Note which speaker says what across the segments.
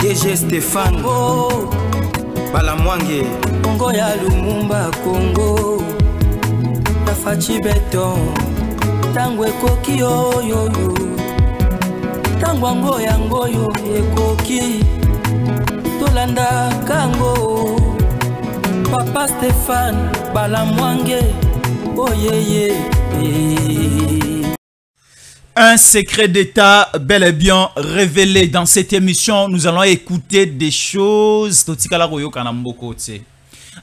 Speaker 1: DG Stéphane Balamwange
Speaker 2: Congo ya Lumumba Congo Tafachi Beton Tango ekoki yo Tango ango yango yo ekoki Tolanda kango Papa Stéphane Balamwange oh yeah.
Speaker 3: Un secret d'État bel et bien révélé dans cette émission. Nous allons écouter des choses.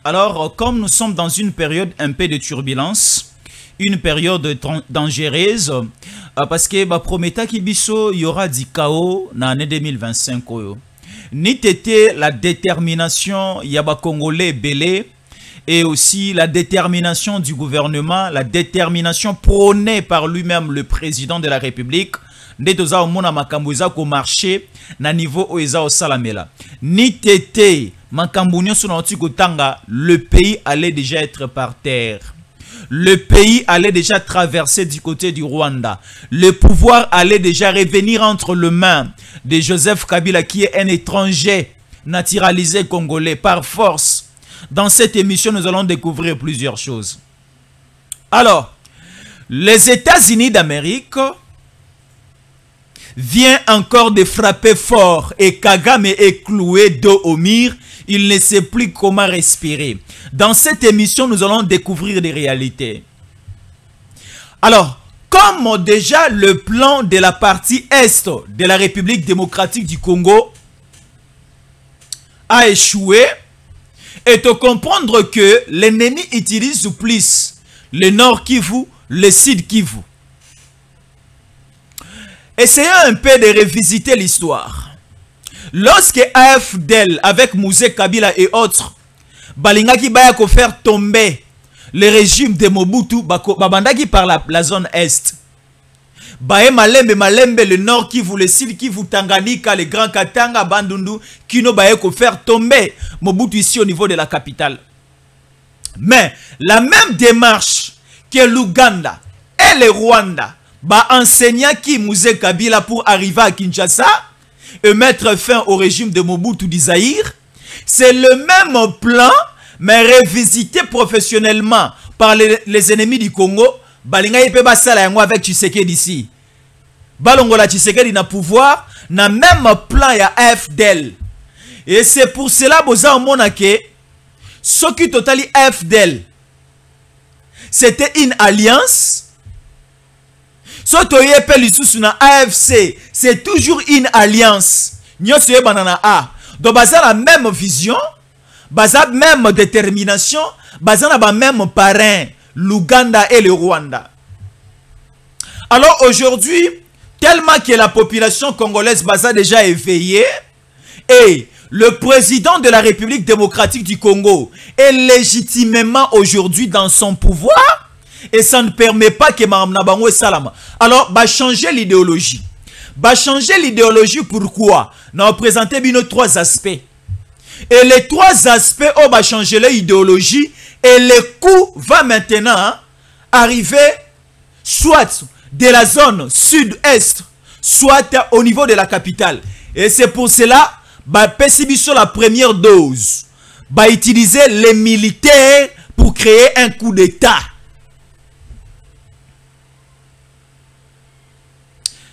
Speaker 3: Alors, comme nous sommes dans une période un peu de turbulence, une période dangereuse, parce que prometa kibiso il y aura du chaos dans l'année 2025. Ni tété la détermination yaba congolais belé et aussi la détermination du gouvernement, la détermination prônée par lui-même le président de la République, ndetoza omona makambuza ko marché na niveau oeza o salamela. Ni tété makambunyo sonoti kotanga, le pays allait déjà être par terre. Le pays allait déjà traverser du côté du Rwanda. Le pouvoir allait déjà revenir entre les mains de Joseph Kabila qui est un étranger naturalisé congolais par force. Dans cette émission, nous allons découvrir plusieurs choses. Alors, les États-Unis d'Amérique viennent encore de frapper fort et Kagame est cloué dos au mur. Il ne sait plus comment respirer. Dans cette émission, nous allons découvrir des réalités. Alors, comme déjà le plan de la partie Est de la République démocratique du Congo a échoué, et de comprendre que l'ennemi utilise plus le Nord Kivu, le Sud Kivu. Essayons un peu de revisiter l'histoire. Lorsque AFDL, avec Mouzé Kabila et autres, balingaki baya ko faire tomber le régime de Mobutu, babandaki par la zone Est. Bae malembe le Nord Kivu, le Sud Kivu, Tanganyika, le Grand Katanga, Bandundu, Kino bae ko faire tomber Mobutu ici au niveau de la capitale. Mais la même démarche que l'Ouganda et le Rwanda enseignant qui Mouzé Kabila pour arriver à Kinshasa et mettre fin au régime de Mobutu d'Isaïr, c'est le même plan, mais revisité professionnellement par les ennemis du Congo. Balinga yepe basala yango avec Tshisekedi d'ici. Balongola Tshisekedi na pouvoir, na même plan ya AFDL. Et c'est pour cela boza omona ke ce qui totali AFDL c'était une alliance. Soto yepe lisusu na AFC, c'est toujours une alliance. Nyoso ye banana a. Donc baza la même vision, baza même détermination, baza na ba même parrain. L'Ouganda et le Rwanda. Alors aujourd'hui, tellement que la population congolaise basa déjà éveillée et le président de la République démocratique du Congo est légitimement aujourd'hui dans son pouvoir et ça ne permet pas que Mme Nabango et Salama. Alors, va changer l'idéologie. Va changer l'idéologie pourquoi? Nous avons présenté bien trois aspects. Et les trois aspects, on va changer l'idéologie. Et le coup va maintenant arriver soit de la zone sud-est, soit au niveau de la capitale. Et c'est pour cela que la première dose va utiliser les militaires pour créer un coup d'État.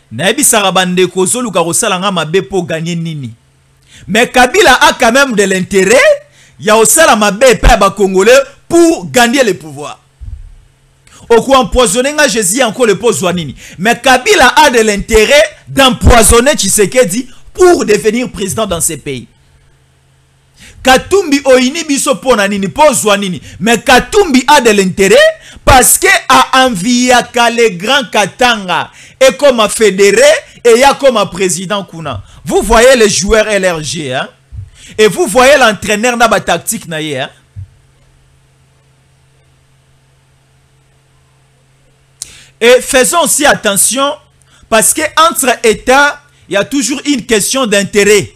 Speaker 3: Mais Kabila a quand même de l'intérêt. Il y a aussi la mabé congolais pour gagner le pouvoir. Au coup empoisonner Jésus encore le pozoanini. Mais Kabila a de l'intérêt d'empoisonner Tshisekedi pour devenir président dans ces pays. Katumbi oini biso pona nini pozoanini. Mais Katumbi a de l'intérêt parce que a envié le grand Katanga et comme fédéré et y a comme président Kuna. Vous voyez les joueurs LRG, hein? Et vous voyez l'entraîneur dans la tactique. Hein? Et faisons aussi attention parce que entre États, il y a toujours une question d'intérêt.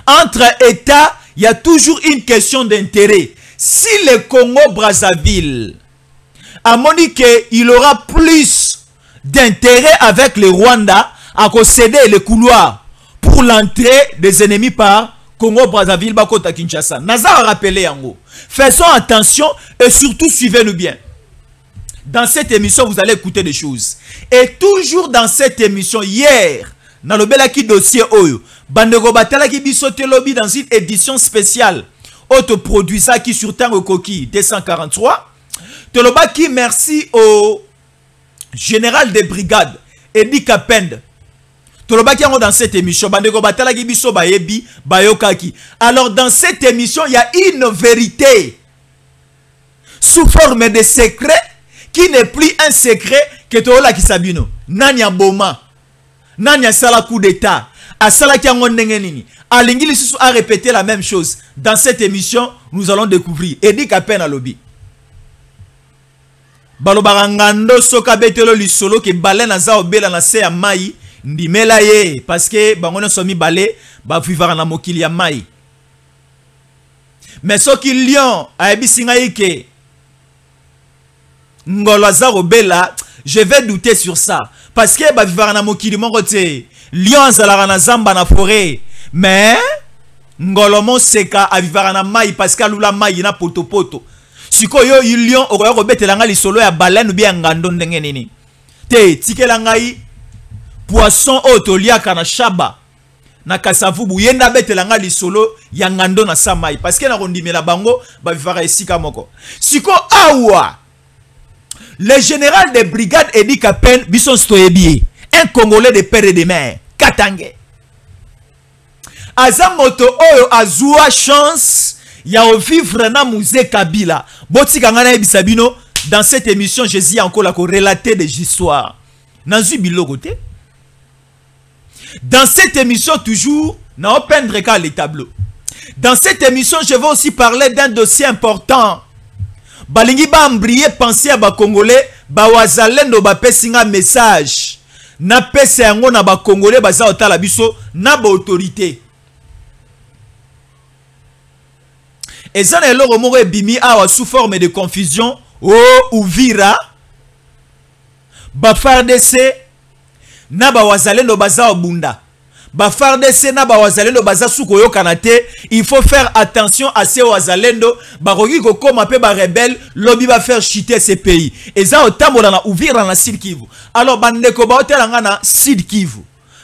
Speaker 3: Entre États, il y a toujours une question d'intérêt. Si le Congo-Brazzaville a montré qu'il aura plus d'intérêt avec le Rwanda à concéder le couloir pour pour l'entrée des ennemis par Congo Brazzaville Bakota Kinshasa. Nazar a rappelé yango. Faisons attention et surtout suivez-nous bien. Dans cette émission, vous allez écouter des choses. Et toujours dans cette émission, hier, dans le belaki dossier Oyo, Bandego Batala qui bisote lobby dans une édition spéciale, autoproduit ça qui sur Tango Koki 243. Toloba qui merci au général des brigades, Edi Kapend. Toloba qui est dans cette émission, Bandego Batala qui biso bayebi, bayokaki. Alors dans cette émission, il y a une vérité sous forme de secret qui n'est plus un secret que Tola Kisabino. Nanya Boma, Nanya Sala coup d'état, à Sala Kiangondengenini. Alingili Susu a répété la même chose. Dans cette émission, nous allons découvrir. Edi Kapen à lobby. Balobarangando soka betelo lisolo ke balé na za obela na se ya mai ndimela ye parce que bangono somi balé ba vivara na mokili ya mai. Mais soki lion a ebisinga yike ngolo za obela, je vais douter sur ça parce que ba vivara na mokili moko te lion zalara na zamba na forêt mais ngolo mo seka a vivara na mai parce que lula mai na poto. Siko yo lion okoya kobetela nga lisolo ya baleine ou bien ngando ndenge nini te tikela ngai poisson otoliaka na shaba na kasavubu yenda betela nga lisolo ya ngando na samai parce que na kondimela bango ba vivara esika moko. Siko awa le général des brigades Edi Kapen bison stoyebi, un Congolais de père et de mère Katangé azamoto oyo azua chance ya vivre na musée Kabila. Boti kangana ebisabino dans cette émission Jésus encore la relater des histoires. Nazu biloko te. Dans cette émission toujours na peindre ka les tableaux. Dans cette émission je vais aussi parler d'un dossier important. Balingi ba ambrier penser à ba Congolais ba wazalendo ba pesinga message. Na pesa yango na ba Congolais baza otala biso na ba autorité. Et ça n'est pas le bimi awa sous forme de confusion. Oh, Uvira. Bafardese. Naba wazalendo baza obunda. Bafardese naba wazalendo baza sukoyo kanate. Il faut faire attention à ces wazalendo. Barogi koko mape ba rebelle. Lobby va faire chuter ces pays. Et ça otambo na Uvira na Sud Kivu. Alors bandeko ba otelanga na Sud Kivu.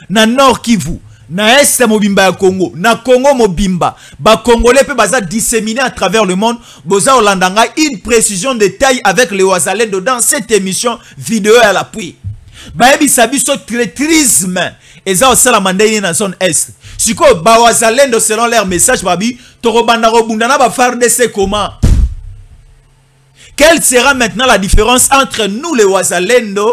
Speaker 3: Na Nord Kivu. Na Est mobimba ya Congo, na Congo mobimba, ba Congolais pe baza disséminés à travers le monde. Boza Olandanga une précision de taille avec les wazalendo dans cette émission vidéo à l'appui. Ba ebi sabiso traîtrisme eza osala mandeni na zone Est. Siko ba wazalendo selon leur message babi torobanda robundana ba FARDC comment? Quelle sera maintenant la différence entre nous les wazalendo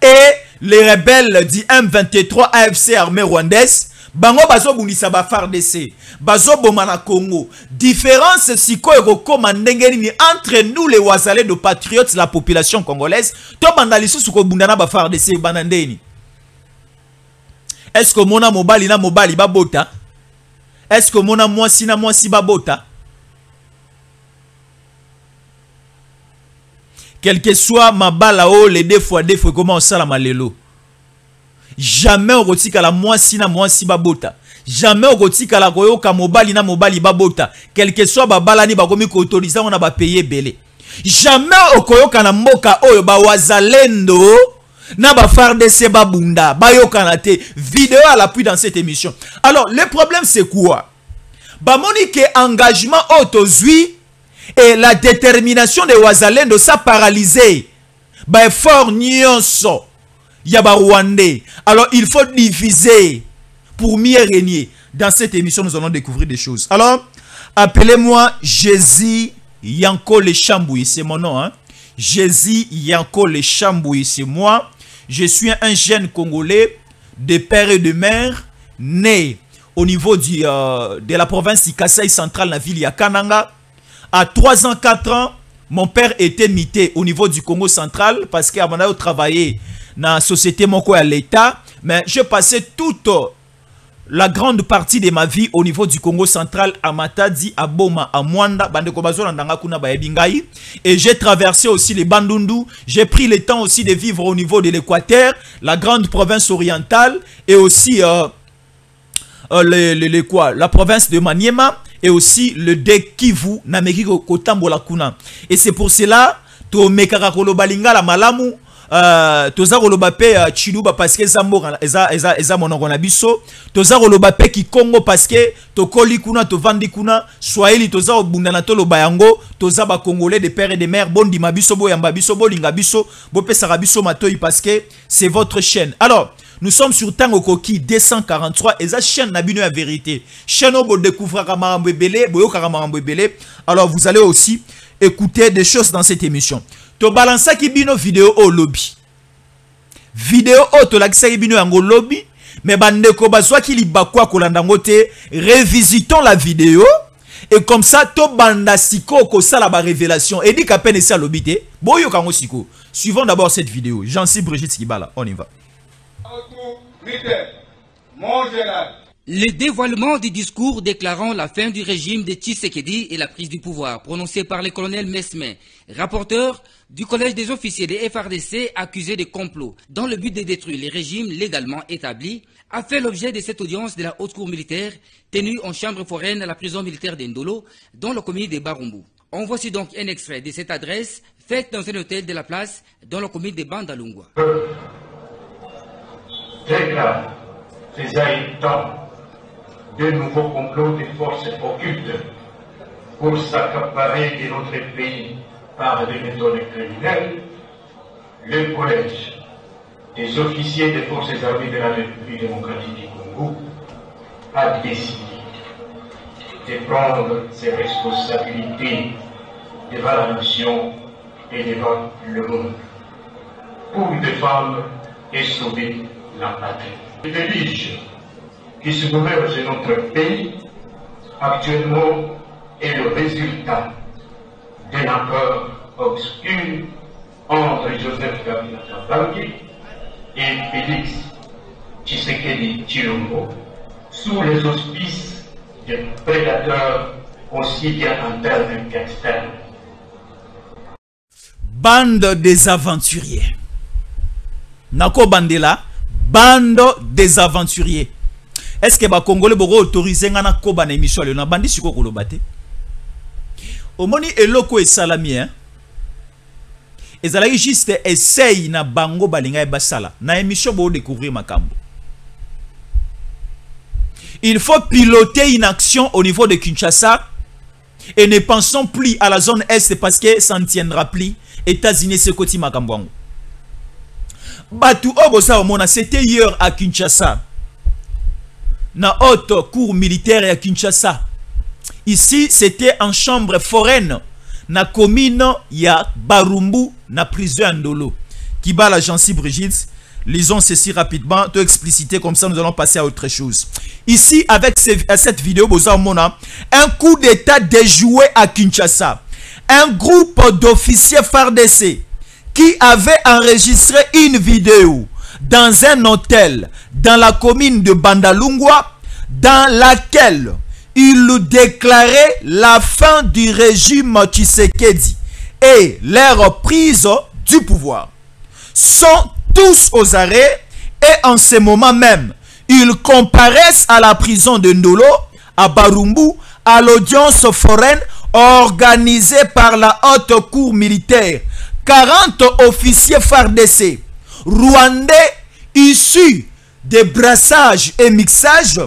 Speaker 3: et les rebelles du M23 AFC armée rwandaise? Bango bazo bundisa ba FARDC, bazo bomana Congo. Différence siko ekokoma ndenge nini entre nous les wazalendo patriotes, la population congolaise, to bandalisu suko bundana ba FARDC banandeni. Est-ce que mona mobali na mobali babota? Est-ce que mona mwasi na mwasi babota? Quel que soit ma bala o les deux fois comment on sala malelo. Jamais on retika la mwasi na mwasi babota. Jamais on retika la koyoka mobali na mobali babota. Quel que soit babala ni bakomi ko autoriser on a ba payer belé. Jamais on koyoka na mboka oyo ba wazalendo na ba FARDC babunda bayoka na te. Vidéo à l'appui dans cette émission. Alors le problème c'est quoi? Ba monique engagement autozui et la détermination de wazalendo ça paralysé. Ba effort nyonso Yaba Rwandais. Alors il faut diviser pour mieux régner. Dans cette émission, nous allons découvrir des choses. Alors, appelez-moi Jésus Yanko Le Chambouy. C'est mon nom. Hein? Jésus Yanko Le Chambouy. C'est moi. Je suis un jeune Congolais de père et de mère, né au niveau de la province de Kasai centrale, la ville de Kananga. À 3 ans, 4 ans, mon père était mité au niveau du Congo central parce qu'à mon âge, travaillé dans la société moko à l'État, mais je passais toute la grande partie de ma vie au niveau du Congo central, à Matadi, à Boma, à Mwanda, et j'ai traversé aussi les Bandundu. J'ai pris le temps aussi de vivre au niveau de l'Équateur, la grande province orientale, et aussi la province de Maniema et aussi le Dek Kivu na meki kotambola kuna. Et c'est pour cela to mekaka koloba lingala malamu toza koloba pe Chiluba parce que eza monoko na biso, toza koloba pe Kikongo parce que to koli kuna to vandi kuna, Swahili toza obunda na to loba yango, toza ba Congolais de père et de mère, bondi mabiso bo yamba biso bo linga biso bo pesa biso matoi parce que c'est votre chaîne. Alors nous sommes sur Tango Koki 243 et ça chaîne Nabino la vérité. Chaîne où vous découvrez Kamarambo Ebele, Boyo Kamarambo Ebele. Alors vous allez aussi écouter des choses dans cette émission. To balance qui bino vidéo au lobby. Vidéo au to lakisa qui bino yango lobby. Mais bandeko bazwa ki li bakwa kolanda ngote, revisitons la vidéo et comme ça to banda siko ko sala ba révélation et dit qu'à peine ça lobby te. Boyo kango siko. Suivons d'abord cette vidéo. Jean-C Brigitte Kibala, on y va.
Speaker 1: Le dévoilement du discours déclarant la fin du régime de Tshisekedi et la prise du pouvoir, prononcé par le colonel Mesme, rapporteur du collège des officiers des FARDC accusés de complot dans le but de détruire les régimes légalement établis, a fait l'objet de cette audience de la haute cour militaire tenue en chambre foraine à la prison militaire d'Endolo, dans le commune de Barumbu. On voici donc un extrait de cette adresse faite dans un hôtel de la place dans le commune de Bandalungwa.
Speaker 4: Déclare ces habitants de nouveaux complots des forces occultes pour s'accaparer de notre pays par des méthodes criminelles, le collège des officiers des forces armées de la République démocratique du Congo a décidé de prendre ses responsabilités devant la nation et devant le monde pour défendre et sauver la patrie. Les diriges qui se gouvernent de notre pays actuellement est le résultat d'un accord obscur entre Joseph Kabila Kabange et Félix Tshisekedi Tshilombo sous les auspices de prédateurs aussi bien internes qu'externes.
Speaker 3: Bande des aventuriers. Nako Bandela, bande des aventuriers. Est-ce que les Congolais vont autoriser ngana koba na émission le na bandi siko kolobate? Omoni eloko e salami hein. Ezalaki juste essaye na bango balinga e basala. Na émission bo découvrir makambo. Il faut piloter une action au niveau de Kinshasa et ne pensons plus à la zone Est parce que ça ne tiendra plus. États-Unis c'est koti makambo. Batu obosa omona c'était hier à Kinshasa. Na haute cour militaire à Kinshasa. Ici c'était en chambre foraine na commune ya Barumbu na prison Ndolo. Kibala Jean-C Brigitte, lisons ceci rapidement, tout expliciter comme ça nous allons passer à autre chose. Ici avec cette vidéo bosa omona un coup d'état déjoué à Kinshasa. Un groupe d'officiers FARDC qui avait enregistré une vidéo dans un hôtel dans la commune de Bandalungwa dans laquelle il déclarait la fin du régime Tshisekedi et leur prise du pouvoir. Sont tous aux arrêts et en ce moment même, ils comparaissent à la prison de Ndolo, à Barumbu, à l'audience foraine organisée par la haute cour militaire. 40 officiers FARDC rwandais issus des brassages et mixages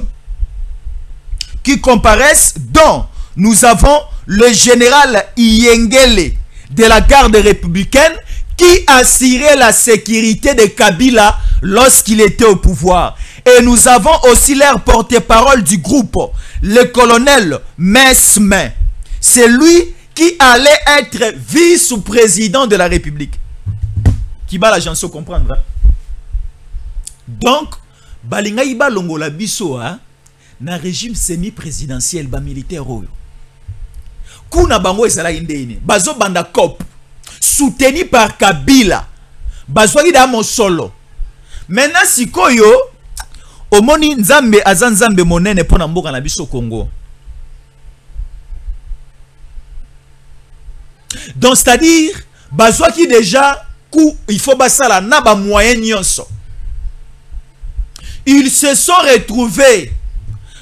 Speaker 3: qui comparaissent, dont nous avons le général Iyengele de la garde républicaine qui assurait la sécurité de Kabila lorsqu'il était au pouvoir. Et nous avons aussi leur porte-parole du groupe, le colonel Mesme. C'est lui qui allait être vice-président de la République. Qui va la chanson comprendre? Hein? Donc, balinga iba longola biso hein, na régime semi-présidentiel ba militaire oyo. Kuna bango ezala indeni, bazo banda cop soutenu par Kabila. Bazo ida mo solo. Maintenant sikoyo omoni nzambe azanzambe monene pona mboka na biso Congo. Donc c'est-à-dire bazwa qui déjà il faut basala na ba moyen nyonso. Ils se sont retrouvés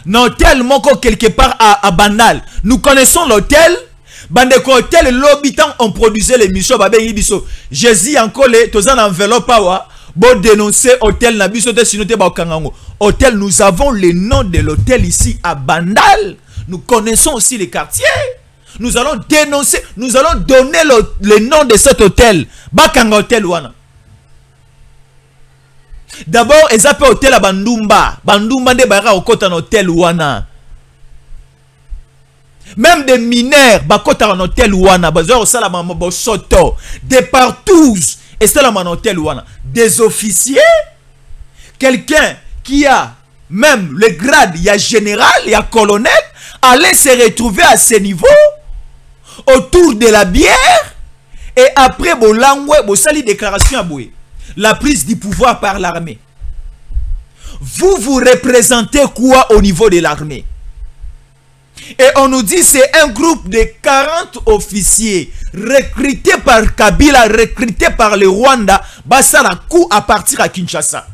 Speaker 3: L'hôtel moko quelque part à Bandal. Nous connaissons l'hôtel. Bandeko hôtel l'habitant on produisait l'émission Babé Ibiso. Jésus encore les tozan enveloppe wa bon dénoncer hôtel na biso te sinote ba kangango. Hôtel, nous avons le nom de l'hôtel ici à Bandal. Nous connaissons aussi les quartiers. Nous allons dénoncer, nous allons donner le nom de cet hôtel. Bakanga hôtel wana. D'abord, ils appellent hôtel à Bandumba. Bandumba de bara au côté d'un hôtel wana. Même des mineurs, bakota en hôtel wana, bazar au salama soto, des partout, et c'est là mon hôtel wana. Des officiers, quelqu'un qui a même le grade, il y a général, il y a colonel, allait se retrouver à ce niveau, autour de la bière, et après, bon langwe, bon sali déclaration à boué. La prise du pouvoir par l'armée. Vous représentez quoi au niveau de l'armée? Et on nous dit c'est un groupe de 40 officiers recrutés par Kabila, recrutés par le Rwanda, basala coup à partir à Kinshasa.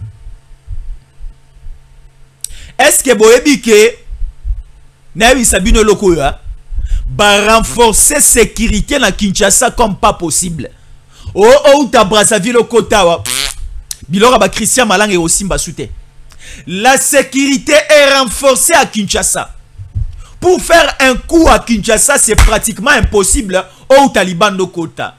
Speaker 3: Est-ce que Boebi ke Nabi Sabino Lokoya va renforcer sécurité na Kinshasa comme pas possible? Oh ta Brazzaville au Kotawa Bilora ba Christian Malang et aussi Mbasute. La sécurité est renforcée à Kinshasa. Pour faire un coup à Kinshasa, c'est pratiquement impossible au Taliban de Kota.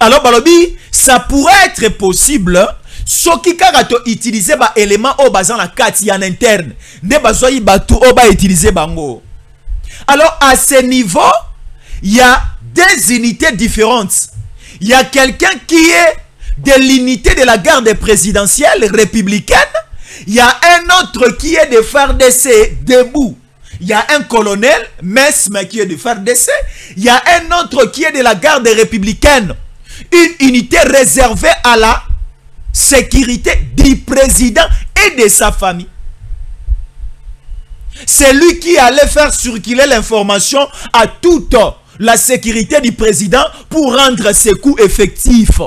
Speaker 3: Alors, Balobi, ça pourrait être possible ce qui karato utiliser ba élément au bazan la kati en interne. Ne bazoi batu au ba utiliser bango. Alors, à ce niveau, il y a des unités différentes. Il y a quelqu'un qui est de l'unité de la garde présidentielle républicaine. Il y a un autre qui est de FARDC debout. Il y a un colonel, Mesme, qui est de FARDC. Il y a un autre qui est de la garde républicaine. Une unité réservée à la sécurité du président et de sa famille. C'est lui qui allait faire circuler l'information à toute la sécurité du président pour rendre ses coups effectifs.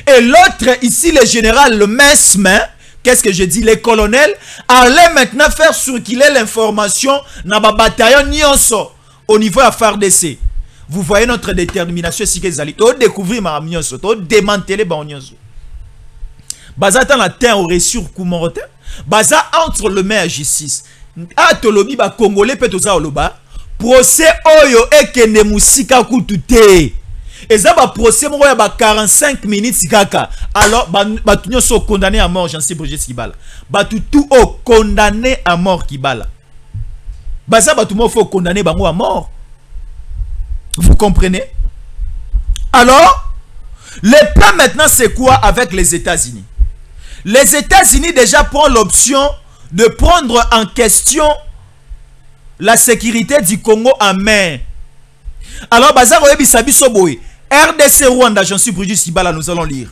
Speaker 3: Et l'autre, ici, le général, le Mesme, qu'est-ce que je dis? Les colonels allaient maintenant faire circuler l'information dans le bataillon Nyonso au niveau de FARDC. Vous voyez notre détermination si qu'ils allaient découvrir ma Nyonso, démanteler ma Nyonso. Baza dans la terre aurait sur Koumorote. Baza entre le maire et justice. A tolobi ba Congolais petoza oloba. Procès oyo ekende musika kutute. Et ça va procès moi ba 45 minutes kaka. Alors ba tout sont condamnés à mort, j'en sais Brigitte Kibala. Ba tout au condamné à mort Kibala. Ba ça ba tout faut condamner bango à mort. Vous comprenez? Alors le plan maintenant c'est quoi avec les États-Unis? Les États-Unis déjà prennent l'option de prendre en question la sécurité du Congo en main. Alors bazar oyebi sabiso boy. RDC Rwanda, j'en suis Brigitte Sibala, nous allons lire.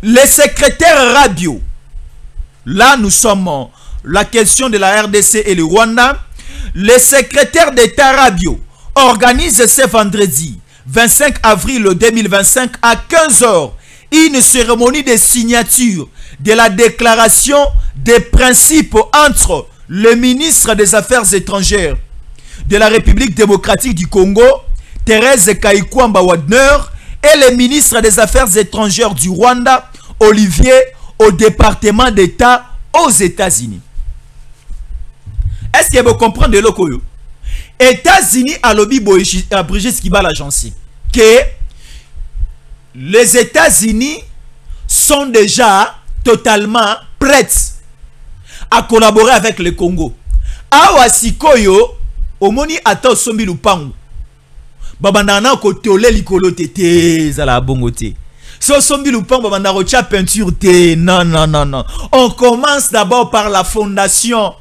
Speaker 3: Les secrétaires radio. Là, nous sommes la question de la RDC et le Rwanda. Les secrétaires d'État radio organisent ce vendredi 25 avril 2025 à 15 h une cérémonie de signature de la déclaration des principes entre le ministre des Affaires étrangères de la République démocratique du Congo, Thérèse Kaikwamba Wadner, et le ministre des Affaires étrangères du Rwanda, Olivier, au département d'État aux États-Unis. Est-ce que vous comprenez le koyo? États-Unis à lobby Brigitte Kibala l'agence que les États-Unis sont déjà totalement prêts à collaborer avec le Congo. Awasikoyo, omoni ata sombi lupangu. Babandana ko tolé likolo tete zala bongote. So sombi lupangu babanda rocha peinture te. Non, non, non, non. On commence d'abord par la fondation.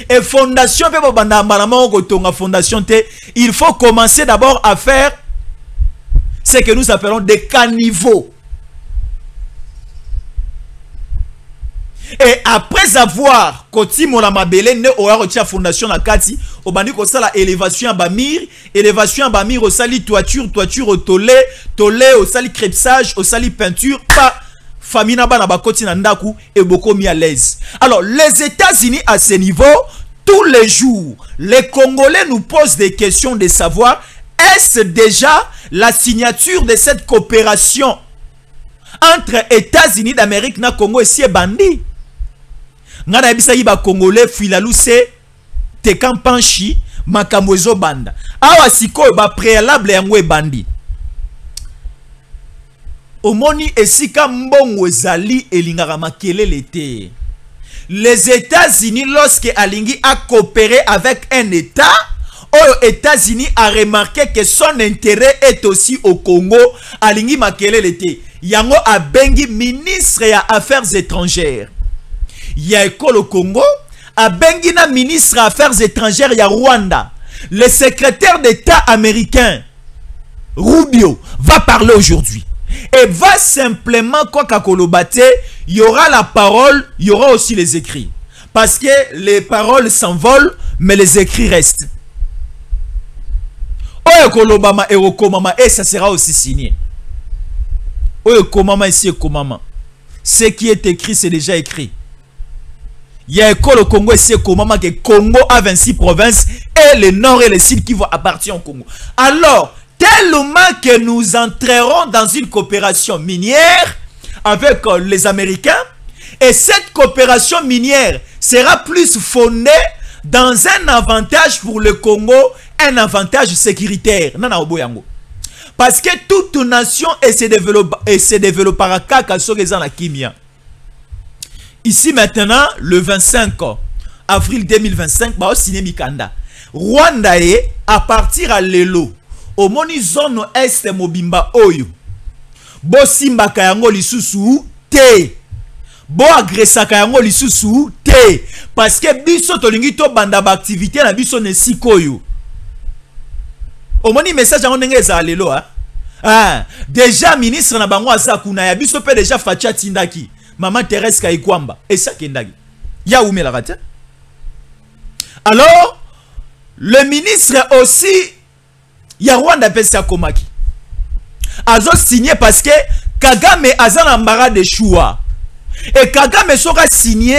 Speaker 3: Et fondation pe babanda malama ko tonga fondation te. Il faut commencer d'abord à faire ce que nous appelons des caniveaux. Et après avoir Kotimo la mabele ne oa retia fondation la kati obandi ko sala élévation à bamir au sali toiture au tolé au sali crépsage au sali peinture pas famille na bana bakoti na ndaku et beaucoup mis à l'aise. Alors les États-Unis à ce niveau, tous les jours, les Congolais nous posent des questions de savoir est-ce déjà la signature de cette coopération entre États-Unis d'Amérique na Congo et si bandi. Ngana bisa yiba Congolais filalou c'est te kampanchi makamwezo banda. Awa siko ba préalable yango bandi. Omoni esika mbongo ezali elingaka makelele te. Les États-Unis, lorsque Alingi a coopéré avec un État, aux États-Unis a remarqué que son intérêt est aussi au Congo. Alingi makelele te. Yango a bengi ministre ya affaires étrangères. Ya école au Congo. A bengi na ministre affaires étrangères ya Rwanda. Le secrétaire d'État américain Rubio va parler aujourd'hui. Et va simplement, quoi qu'akolobate, il y aura la parole, il y aura aussi les écrits. Parce que les paroles s'envolent, mais les écrits restent. Oyekolobama et Okomama, et ça sera aussi signé. Oyekomama ici, Okomama. Ce qui est écrit, c'est déjà écrit. Il y a école au Congo, ici, Okomama, que Congo a 26 provinces, et le nord et le sud qui vont appartenir au Congo. Alors, tellement que nous entrerons dans une coopération minière avec les Américains, et cette coopération minière sera plus fondée dans un avantage pour le Congo, un avantage sécuritaire. Parce que toute nation se développera la kimia. Ici maintenant, le 25 avril 2025, Rwanda est à partir à Lelo. Au moni zone est mobimba oyo bo simba kayango lisusu te bo agressa kayango lisusu te parce que biso tolingi to banda ba activité na biso ne sikoyo. Au moni message yango ndenge za lelo déjà ministre na bango asa kuna ya biso pe déjà facha tindaki maman Thérèse Kaikwamba et ça kendaki ya umela kata. Alors le ministre aussi ya Rwanda pesa komaki azo signé parce que Kagame azana mbara de choix et Kagame sera signé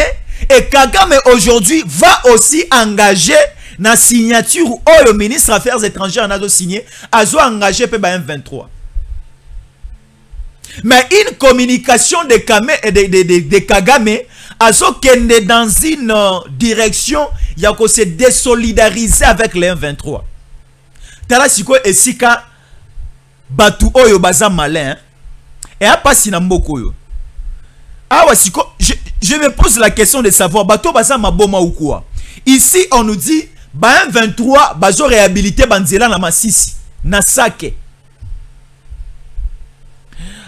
Speaker 3: et Kagame aujourd'hui va aussi engager na signature où le ministre affaires étrangères a signé azo engagé pe ba M23. Mais une communication de Kagame azo kende dans une direction ya ko se désolidariser avec les M23. Tala siko esika batu oyo baza malin et a pas sinamboko yo. Awa siko je me pose la question de savoir bato baza maboma ou quoi. Ici on nous dit ba 23 bazo réhabiliter banzela na Masisi na Sake.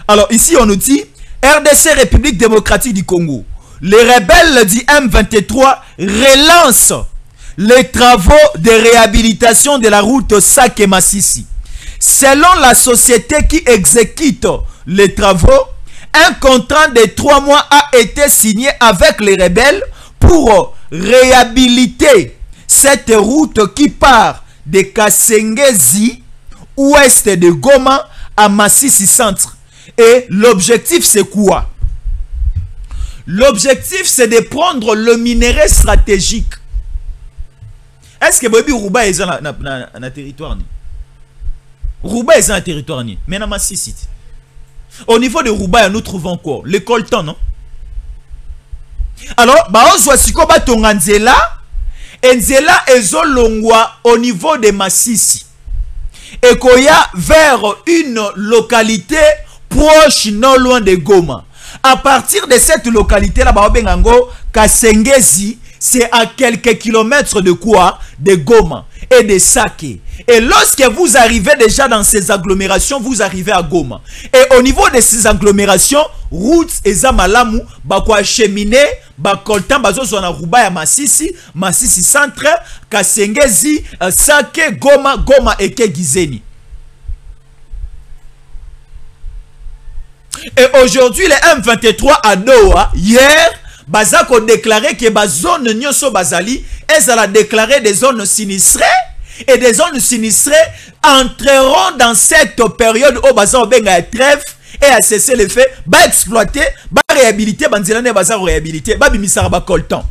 Speaker 3: Alors ici on nous dit RDC République démocratique du Congo. Les rebelles du M23 relancent les travaux de réhabilitation de la route Sake-Masisi. Selon la société qui exécute les travaux, un contrat de 3 mois a été signé avec les rebelles pour réhabiliter cette route qui part de Kasengezi, ouest de Goma, à Masisi centre. Et l'objectif c'est quoi? L'objectif c'est de prendre le minerai stratégique. Est-ce que Bobi Rouba est dans le territoire? Rouba est dans le territoire. Mais dans Masisi. Au niveau de Rouba, nous trouvons quoi? Le coltan, non? Alors, on voit si on va Nzela. Nzela est au niveau de Masisi. Et qu'on y a vers une localité proche, non loin de Goma. À partir de cette localité-là, Kasengezi, c'est à quelques kilomètres de quoi? De Goma et de Sake. Et lorsque vous arrivez déjà dans ces agglomérations, vous arrivez à Goma. Et au niveau de ces agglomérations, routes et zamalamu, bakwa cheminer, bakoltan, bazozona Rouba ya Masisi, Masisi centre, Kasengezi, Sake, Goma, Goma et Kegizeni. Et aujourd'hui, les M23 à Doha, hier, Bazako déclaré que la zone Nyoso Bazali, elles ont déclaré des zones sinistrées. Et des zones sinistrées entreront dans cette période où Bazan Benga trêve et à cesser les faits, va exploiter, va réhabiliter, va réhabiliter, va bimisara ba coltan.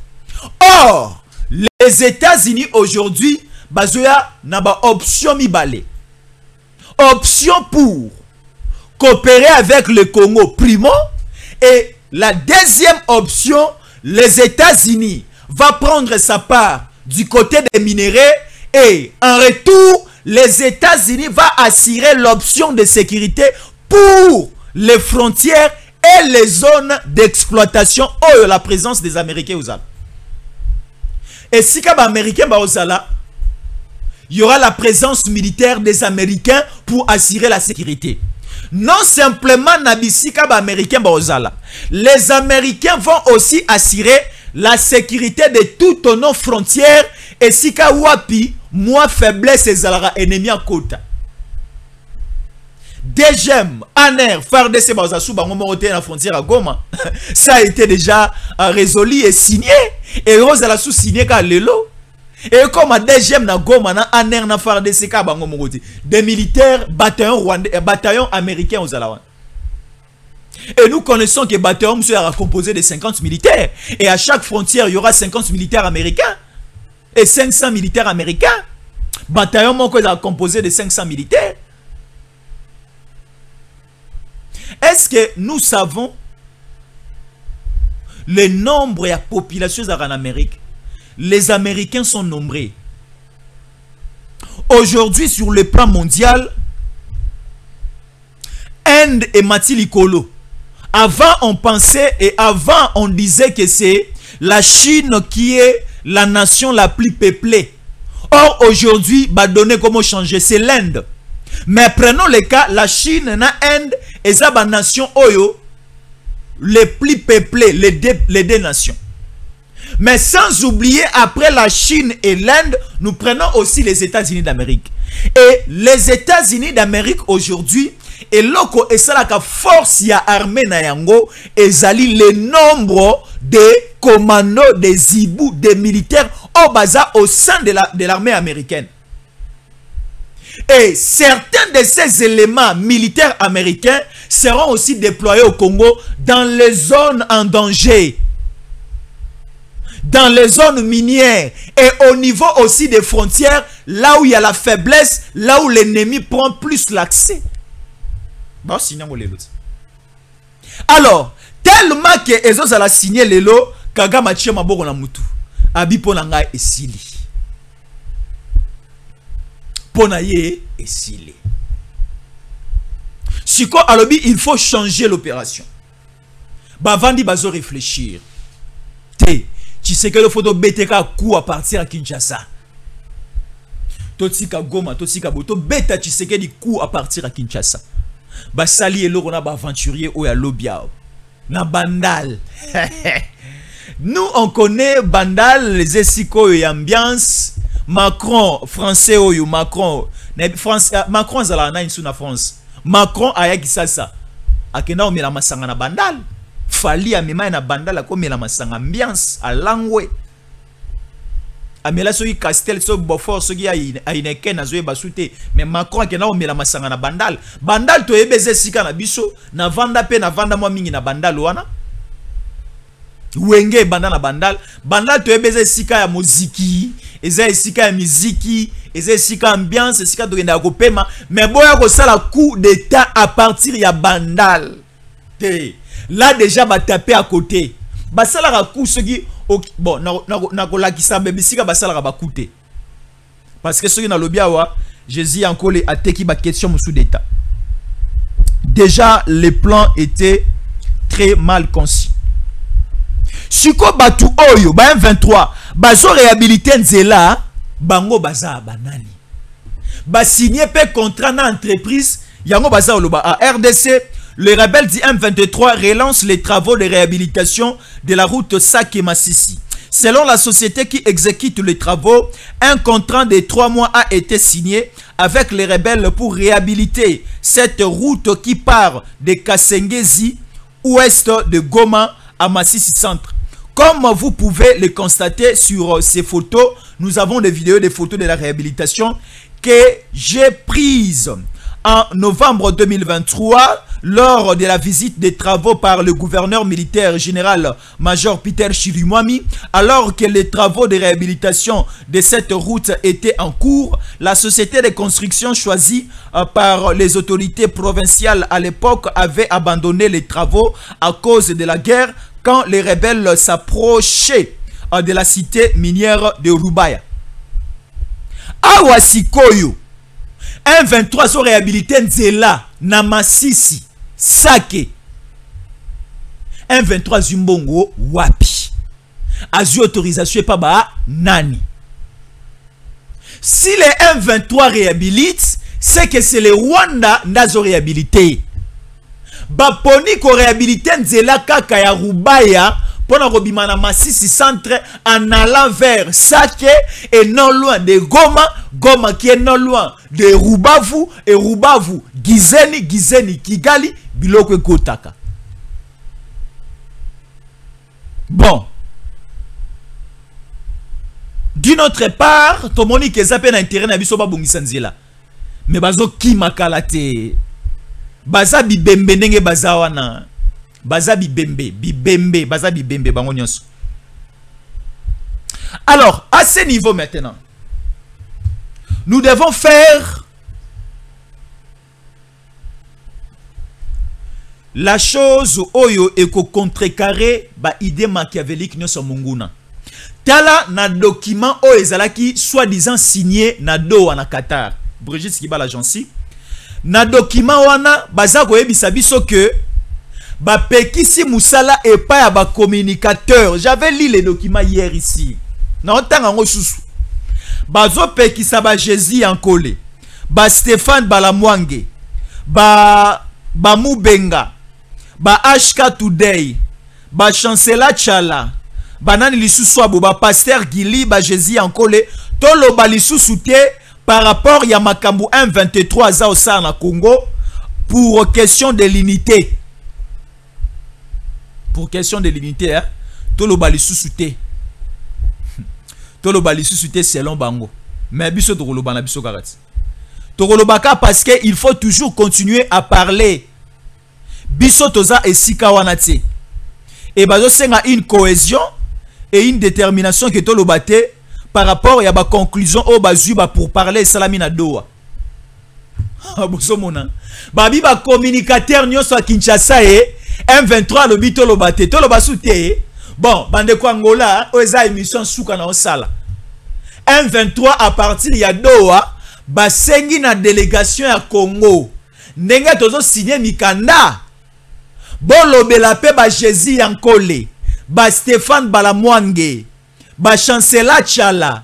Speaker 3: Or, les États-Unis aujourd'hui, bazoya na ba option mibale. Option pour coopérer avec le Congo, primo, et la deuxième option, les États-Unis va prendre sa part du côté des minéraux et en retour, les États-Unis vont assurer l'option de sécurité pour les frontières et les zones d'exploitation où la présence des Américains aux Alpes. Et si les Américains aux Alpes, il y aura la présence militaire des Américains pour assurer la sécurité. Non simplement Nabisika Américains aux Alpes. Les Américains vont aussi assurer la sécurité de toutes nos frontières et si Wapi, moi faiblesse et zalara ennemi à côté. DGM, ANER, FARDC, la frontière à Goma, ça a été déjà résolu et signé. Et Rose a la sous-signé car Lelo. Et comme DGM na Goma, na ANER, na FARDC, des militaires, bataillons américains aux Alawan. Et nous connaissons que le bataillon sera composé de 50 militaires. Et à chaque frontière, il y aura 50 militaires américains. Et 500 militaires américains. Bataillon sera composé de 500 militaires. Est-ce que nous savons le nombre et la population en Amérique? Les Américains sont nombreux. Aujourd'hui, sur le plan mondial, Inde et Matilikolo. Avant, on pensait et avant, on disait que c'est la Chine qui est la nation la plus peuplée. Or, aujourd'hui, bah, donner comment changer, c'est l'Inde. Mais prenons le cas, la Chine et l'Inde, et ça, la nation Oyo, les plus peuplées, les deux nations. Mais sans oublier, après la Chine et l'Inde, nous prenons aussi les États-Unis d'Amérique. Et les États-Unis d'Amérique aujourd'hui, et loko et ça la force ya armée na yango ezali le nombre de commandos, des zibou, des militaires au bazar au sein de l'armée américaine. Et certains de ces éléments militaires américains seront aussi déployés au Congo dans les zones en danger, dans les zones minières et au niveau aussi des frontières, là où il y a la faiblesse, là où l'ennemi prend plus l'accès. Alors, tellement que Ezos a signé lelo, Kagama Tchema Boko na mutu, Abi Ponanga esili. Ponaye esili. Siko alobi, il faut changer l'opération. Bavandi bazo réfléchir. Tu sais que le photo BTK coup à partir à Kinshasa. Totsika Goma, Totsika Boto, beta tu sais que du coup à partir à Kinshasa. Basali et l'orona aventurier ou à Lobiao. Na Bandal. Nous on connaît Bandal, les esiko et ambiance. Macron, français ou Macron. Macron zala na insu na France. Macron ayaki sasa. Akena omela masanga na Bandal. Fali amema na Bandal akomela masanga ambiance à langwe. Amela soki Castel so Beaufort soki aineke na zoe basute mais Macron akena omela masanga na Bandal. Bandal to ebeze sika na biso na vanda pe na vanda mwa mingi na Bandal wana. Wenge banda na Bandal. Bandal to ebeze sika ya muziki, eza sika ya muziki, eza sika ambiance, sika to kenda ko pema mais boya ko sala coup d'état à partir ya Bandal. Là déjà ba taper à côté. Ba sala ka coup soki bon na ko lakisa bebisika ba sala ka ba coûter. Parce que soki na lobiawa, Jésus encore les ateki ba question sous d'état. Déjà les plans étaient très mal conçus. Siko batu oyo ba M23 bazo réhabiliter nzela bango baza banani. Ba signer pe contrat na entreprise yango baza oloba à RDC. Le rebelle du M23 relance les travaux de réhabilitation de la route Saké-Massissi. Selon la société qui exécute les travaux, un contrat de 3 mois a été signé avec les rebelles pour réhabiliter cette route qui part de Kasengezi, ouest de Goma à Massissi Centre. Comme vous pouvez le constater sur ces photos, nous avons des vidéos, des photos de la réhabilitation que j'ai prises en novembre 2023, lors de la visite des travaux par le gouverneur militaire général-major Peter Chirimwami, alors que les travaux de réhabilitation de cette route étaient en cours, la société de construction choisie par les autorités provinciales à l'époque avait abandonné les travaux à cause de la guerre quand les rebelles s'approchaient de la cité minière de Rubaya. Awa sikoyo, un 23 sont réhabilités Nzela, Namasisi, Sake. Un 23 Zumbongo, Wapi. Azu autorisation pas ba nani. Si les 1-23 réhabilitent, c'est que c'est les Rwanda nazo réhabilité. Baponi ko réhabilité Nzela kaka ya Rubaya pour na robimana Masisi centre en allant vers Sake et non loin de Goma, Goma qui est non loin de Rubavu et Rubavu Gizeni, Gizeni Kigali biloko kotaka. Bon. D'une autre part, tomoni ke zape na intérêt na biso ba bongisa Nzela. Mais bazo ki makalate. Baza bibembe ndenge baza wana. Baza bibembe, bibembe, baza bibembe bango nyonso. Alors, à ce niveau maintenant, nous devons faire la chose oyo eko contrecarrer ba idée machiavélique nyonso munguna. Tala na document o ezalaki soi-disant signé na Doha na Qatar. Brigitte Skibala Jansi. Na document wana baza koyebisa biso que ba pekisi musala et pas ba communicateur. J'avais lu les documents hier ici. Na otanga ngo susu. Bazo pekisa ba Jésus Ankole. Ba Stéphane Balamwange. Ba Mubenga. Ba HK Today. Ba Chancela Chala. Banani lisusu abo ba Pasteur Gili ba Jésus Ankole. Tolo ba lisusu te par rapport ya makambu 1-23 za osa na Congo pour question de l'unité. Pour question de l'unité, hein? Tolo bali sous-souté. Tolo bali sous-souté selon Bango. Mais biso to koloba na biso karati. To kolobaka parce que il faut toujours continuer à parler. Biso toza esika wana te. Et bazo senga une cohésion et une détermination que tolo bate par rapport à ba conclusion au bazuba pour parler salamina Doha. Boso mona. Babi ba communicateur nyonso a Kinshasa e M23 le bito lo bate to lo basute. Bon, bande ko Angola oza émission souka na osala. M23 à partir ya Doha basengi na délégation ya Congo. Ndenge tozo signer mikanda. Bon lobela pe ba Jésus Ankole, ba Stéphane Balamwange, ba Chancela Chala,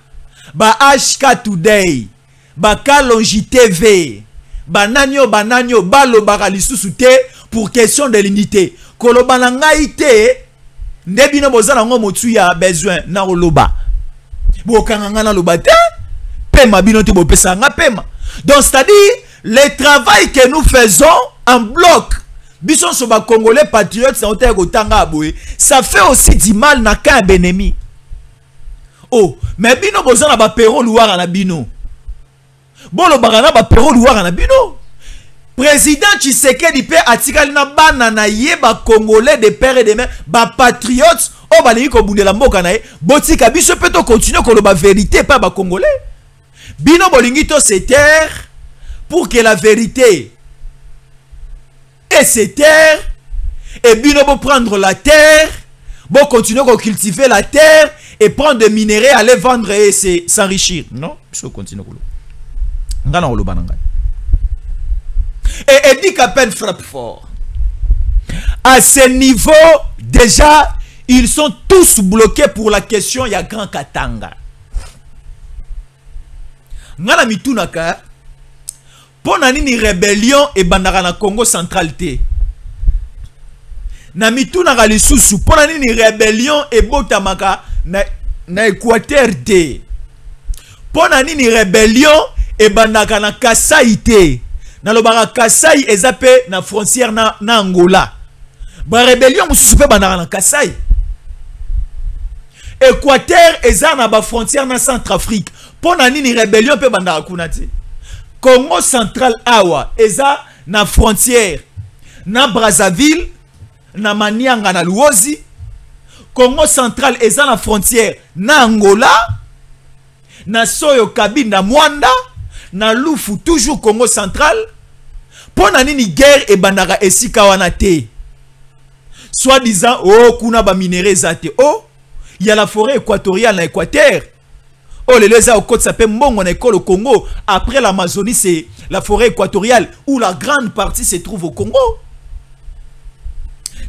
Speaker 3: ba HK Today, ba Kalonji TV, ba nanyo balo baralisusu te pour question de l'unité. Koloba na ngai te ndebino bozala ngo motu ya besoin na oloba. Bokanga na loba te pema bino te bopesa nga pema. Donc c'est-à-dire le travail que nous faisons en bloc bison soba congolais patriotes ça fait aussi du mal na ka benemi. Oh, mais bino bozana ba pero luara na bino. Bolo bagana ba pero luara na bino. Président Tshisekedi pe atikali na bana na yeba congolais de père et de mère ba patriotes o ba liko bundela mboka na ye botika biso pe to continuer ko ba vérité pas ba congolais. Bino bolingi to se taire pour que la vérité et se taire et bino bo prendre la terre, bo continuer à cultiver la terre et prendre des minéraux, aller vendre et s'enrichir. Non, je continue. Et dit qu'à peine frappe fort. À ce niveau, déjà, ils sont tous bloqués pour la question ya Grand Katanga. Ngana mitunaka pona nini rébellion et bandaka na Congo central te. Na mitunaka lisusu pona nini rébellion et botamaka na Équateur te. Pona nini rébellion et bandaka na Kasai te. Na lobaka Kasai ezape na frontière na Angola. Ba rébellion mususu pe bandaka na Kasai. Équateur eza na ba frontière na Centrafrique. Pona nini rébellion pe bandaka kuna te. Congo central awa eza na frontière na Brazzaville na Manianga na Luozi. Congo central eza na frontière na Angola na Soyo Kabinda Mwanda na Lufu toujours Congo central. Pona nini guerre e bandaka esika wana te? Soit disant oh kuna ba minéraux zate oh il y a la forêt équatoriale na Équateur. Oh, les lézards au côte s'appelle Mbongo na école au Congo. Après l'Amazonie, c'est la forêt équatoriale où la grande partie se trouve au Congo.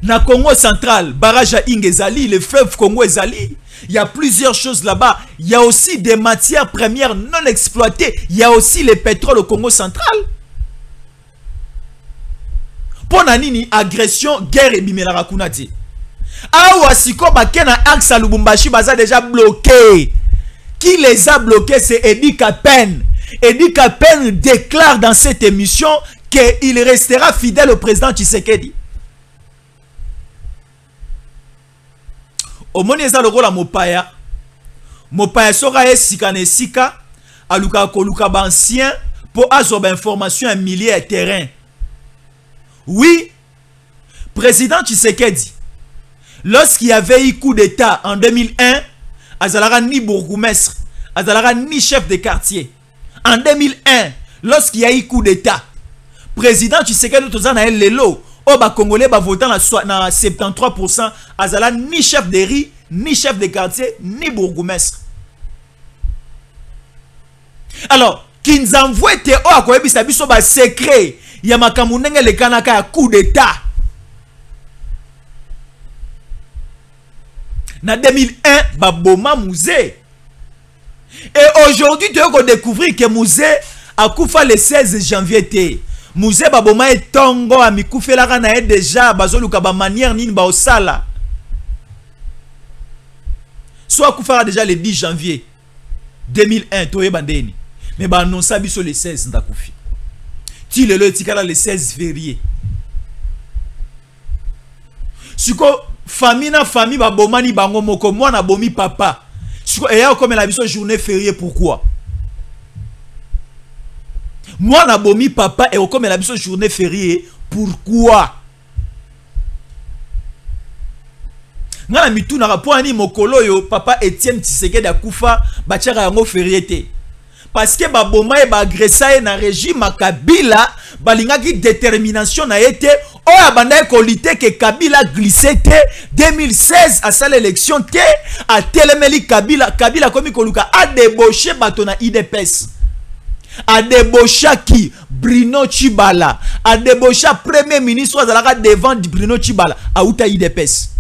Speaker 3: Na Congo central, barrage à Ingezali, le fleuve Congo Ezali. Il y a plusieurs choses là-bas. Il y a aussi des matières premières non exploitées. Il y a aussi le pétrole au Congo central. Pour nanini, agression, guerre et bimela kunati. Awa siko bakena axe à Lubumbashi baza déjà bloqué. Qui les a bloqués, c'est Edi Kapen. Edi Kapen déclare dans cette émission qu'il restera fidèle au président Tshisekedi. Au monde eza lokola mopaya. Mopaya sera esika na esika aluka koluka ba ancien pour azoba information à milliers de terrain. Oui, président Tshisekedi, lorsqu'il y avait eu coup d'état en 2001, Azalara ni bourgmestre, Azalara ni chef de quartier. En 2001, lorsqu'il y a eu coup d'état, président Tshisekedi tozana el lelo, oba congolais ba votant na 73%, Azala ni chef de riz, ni chef de quartier, ni bourgmestre. Alors, kinzamvwe te o akoyebisa biso ba secret, ya makambo ndenge le kanaka ya coup d'état. Na 2001, Baboma Mouzé. Et aujourd'hui, tu vas découvrir que Mouzé a koufa le 16 janvier. Mouzé Baboma est tongo a mi koufe la rana déjà bazoluka ba manière nini ba osala. Soit koufa déjà le 10 janvier 2001 toye bandeni. Mais ba annonça biso le 16 ndakoufi. Ti le tikala le 16 février. Suko famille na famille ba bomani bango moko mwana bomi papa. Et ya comme la biso journée fériée pourquoi? Mwana bomi papa et comme la biso journée fériée pourquoi? Ngana mituna raponi mokolo yo papa Etienne Tshisekedi akufa bachaka yango férié te. Parce que ba boma e ba agressa na régime Kabila balingaki détermination na été o abanda ko lité que Kabila glissé te 2016 à sa l'élection te a telemeli Kabila komi koluka a débauché batona IDPS a débauché qui Bruno Tshibala a débauché premier ministre azalaka devant Bruno Tshibala a uta IDPS.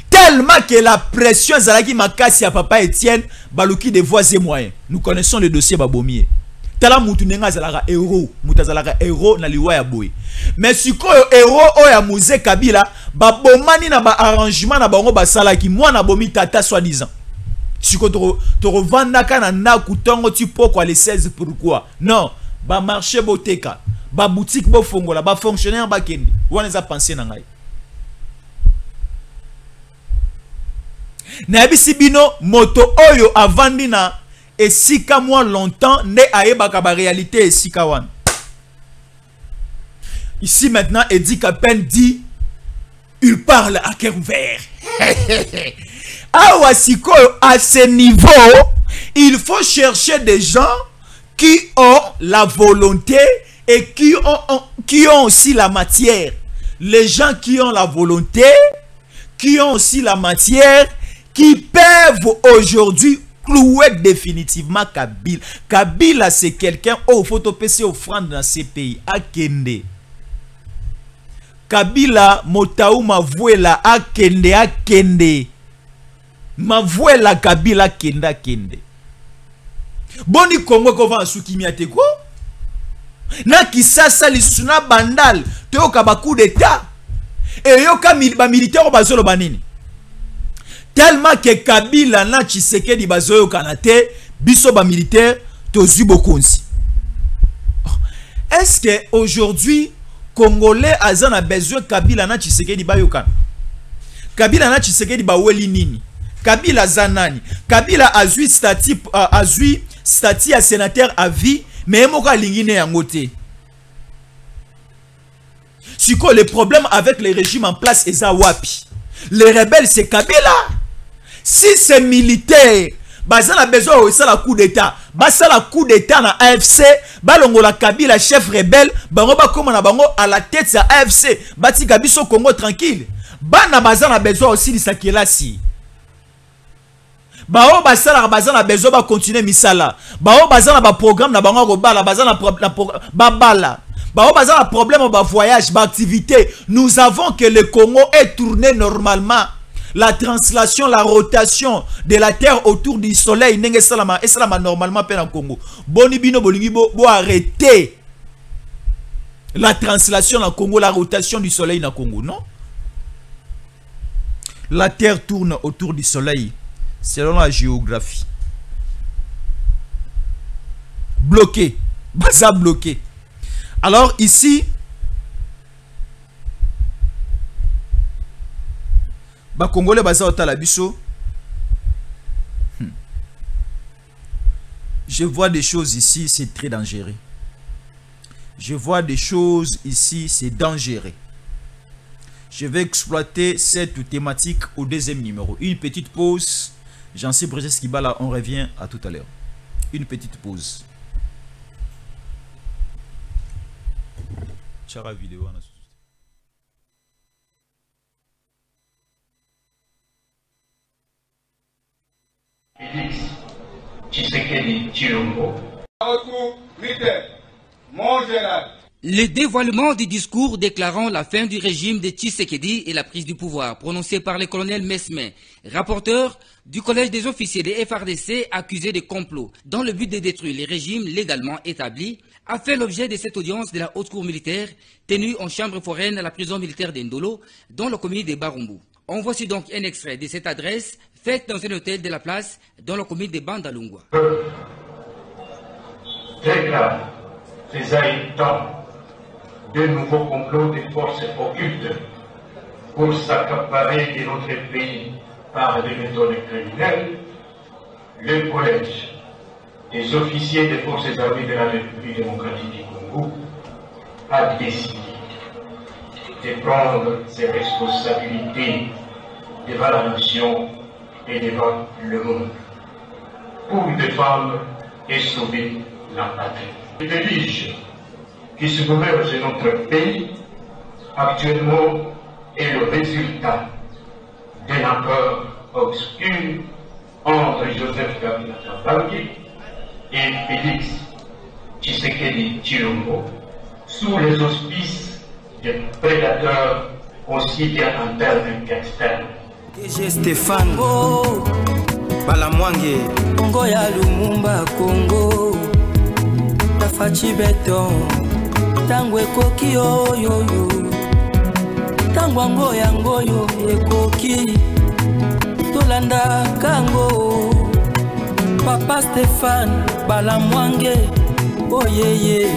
Speaker 3: Tellement que la pression zalaki makasi à papa Etienne baluki des voies et moyens. Nous connaissons le dossier Babomier. Tala mutu nenga zalaka héros, muta zalaka héros na liwa ya boy. Mais sikoyo héros oya Mouzé Kabila babomani na ba arrangement na bango basalaki mwana bomi tata soi-disant. Siko to revandaka na ndaku tongo ti poko le 16 pourquoi? Non, ba marché boteka, ba boutique bo fongola, ba fonctionnaire ba kendi. Wana za penser na ngai. Na yebisi bino moto oyo avandi na esika moi longtemps ne ayebaka ba réalité esika wana. Ici maintenant Edi Kapen dit il parle à cœur ouvert. Awa sikoyo à ce niveau il faut chercher des gens qui ont la volonté et qui ont aussi la matière. Les gens qui ont la volonté, qui ont aussi la matière, qui peuvent aujourd'hui clouer définitivement Kabila. Kabila, c'est quelqu'un au photopc offrande dans ces pays. Akende. Kabila, motaou ma vuela akende akende. Ma vuela Kabila kenda kende. Boni Congo ko va soukimia te ko? Na kisasa lisuna bandal te okabaku d'état. Et yo ka militaire bazolo banini. Tellement que Kabila na Tshisekedi bazoyo kanate biso ba militaire tozu bokonzi. Est-ce que aujourd'hui Congolais azana besoin Kabila na Tshisekedi bayokan? Kabila na Tshisekedi ba weli nini? Kabila zanani? Kabila azui statut à sénateur à vie mais moka lingine yangote. Si quoi le problème avec les régimes en place est à wapi. Les rebelles c'est Kabila. Si c'est militaire, baza na besoin aussi la coup d'état. Basa la coup d'état na AFC, balongo la Kabila chef rebelle, bango ba koma na bango à la tête ya AFC. Bati Kabiso Congo tranquille. Bana baza na besoin aussi lisakela si. Bao basala baza na besoin ba continuer misala. Bao baza na ba programme na bango ko bala baza na bala. Bao baza na problème ba voyage, ba activité. Nous avons que le Congo est tourné normalement. La translation, la rotation de la terre autour du soleil nenge salama et salama normalement pe na Congo. Boni bino bolingi bo arrêter la translation na Congo, la rotation du soleil na Congo, non? La terre tourne autour du soleil selon la géographie. Bloqué, baza bloqué. Alors ici, ba Congolais baza otala biso. Je vois des choses ici, c'est très dangereux. Je vois des choses ici, c'est dangereux. Je vais exploiter cette thématique au deuxième numéro. Une petite pause. J'en sais Brigitte Skibala, on revient à tout à l'heure. Une petite pause. Chara vidéo.
Speaker 4: Félix Tshisekedi Tshilombo.
Speaker 1: Mon général. Le dévoilement du discours déclarant la fin du régime de Tshisekedi et la prise du pouvoir, prononcé par le colonel Mesme, rapporteur du collège des officiers des FARDC accusés de complot dans le but de détruire les régimes légalement établis, a fait l'objet de cette audience de la haute cour militaire tenue en chambre foraine à la prison militaire d'Indolo, dans la commune de Barumbu. On voici donc un extrait de cette adresse faite dans un hôtel de la place dans la commune de Bandalungwa.
Speaker 4: Déclare ces temps de nouveaux complots des forces occultes pour s'accaparer de notre pays par des méthodes criminelles, le collège des officiers des forces armées de la République démocratique du Congo a décidé de prendre ses responsabilités devant la nation et devant le monde pour défendre et sauver la patrie. Les diriges qui se gouvernent notre pays actuellement est le résultat d'un accord obscur entre Joseph Kabila Kabange et Félix Tshisekedi Tshilombo sous les auspices des prédateurs aussi bien internes qu'externes.
Speaker 2: DG Stéphane Balamwange Congo ya Lumumba Congo Tafachi Beton Tangwe koki yo Tangwa ngoyo ekoki Tolanda kango Papa Stéphane Balamwange oh yeah.